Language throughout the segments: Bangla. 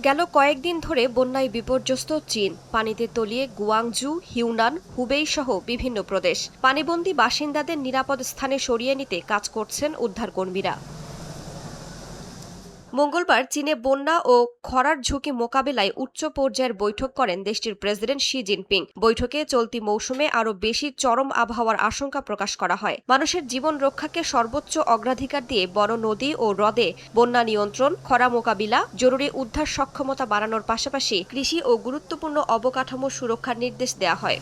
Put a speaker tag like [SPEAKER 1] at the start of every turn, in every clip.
[SPEAKER 1] গেল কয়েকদিন ধরে বন্যায় বিপর্যস্ত চীন। পানিতে তলিয়ে গুয়াংজু, হিউনান, হুবেই সহ বিভিন্ন প্রদেশ। পানিবন্দী বাসিন্দাদের নিরাপদ স্থানে সরিয়ে নিতে কাজ করছেন উদ্ধারকর্মীরা। মঙ্গলবার চীনে বন্যা ও খরার ঝুঁকি মোকাবিলায় উচ্চ পর্যায়ের বৈঠক করেন দেশটির প্রেসিডেন্ট শি জিনপিং। বৈঠকে চলতি মৌসুমে আরও বেশি চরম আবহাওয়ার আশঙ্কা প্রকাশ করা হয়। মানুষের জীবন রক্ষাকে সর্বোচ্চ অগ্রাধিকার দিয়ে বড় নদী ও হ্রদে বন্যা নিয়ন্ত্রণ, খরা মোকাবিলা, জরুরি উদ্ধার সক্ষমতা বাড়ানোর পাশাপাশি কৃষি ও গুরুত্বপূর্ণ অবকাঠামো সুরক্ষার নির্দেশ দেওয়া হয়।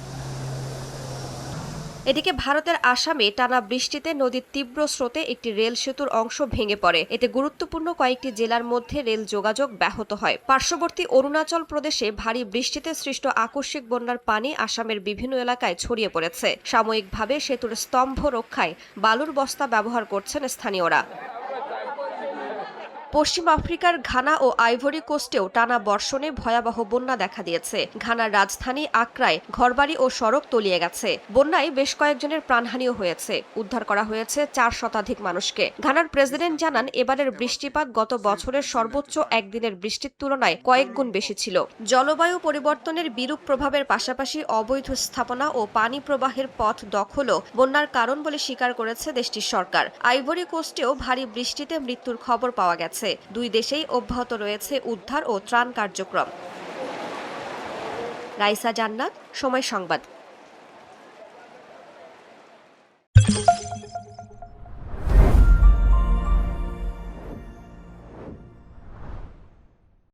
[SPEAKER 1] এদিকে ভারতের আসামে টানা বৃষ্টিতে নদীর তীব্র স্রোতে একটি রেল সেতুর অংশ ভেঙে পড়ে। এতে গুরুত্বপূর্ণ কয়েকটি জেলার মধ্যে রেল যোগাযোগ ব্যাহত হয়। পার্শ্ববর্তী অরুণাচল প্রদেশে ভারী বৃষ্টিতে সৃষ্ট আকস্মিক বন্যার পানি আসামের বিভিন্ন এলাকায় ছড়িয়ে পড়েছে। সাময়িকভাবে সেতুর স্তম্ভ রক্ষায় বালুর বস্তা ব্যবহার করছেন স্থানীয়রা। পশ্চিম আফ্রিকার ঘানা ও আইভরি কোস্টেও টানা বর্ষণে ভয়াবহ বন্যা দেখা দিয়েছে। ঘানার রাজধানী আক্রায় ঘরবাড়ি ও সড়ক তলিয়ে গেছে। বন্যায় বেশ কয়েকজনের প্রাণহানিও হয়েছে। উদ্ধার করা হয়েছে 4 শতাধিক মানুষকে। ঘানার প্রেসিডেন্ট জানান, এবারের বৃষ্টিপাত গত বছরের সর্বোচ্চ একদিনের বৃষ্টির তুলনায় কয়েক গুণ বেশি ছিল। জলবায়ু পরিবর্তনের বিরূপ প্রভাবের পাশাপাশি অবৈধ স্থাপনা ও পানি প্রবাহের পথ দখলও বন্যার কারণ বলে স্বীকার করেছে দেশটির সরকার। আইভরি কোস্টেও ভারী বৃষ্টিতে মৃত্যুর খবর পাওয়া গেছে। দুই দেশেই অব্যাহত রয়েছে উদ্ধার ও ত্রাণ কার্যক্রম। রাইসা জান্নাত, সময় সংবাদ।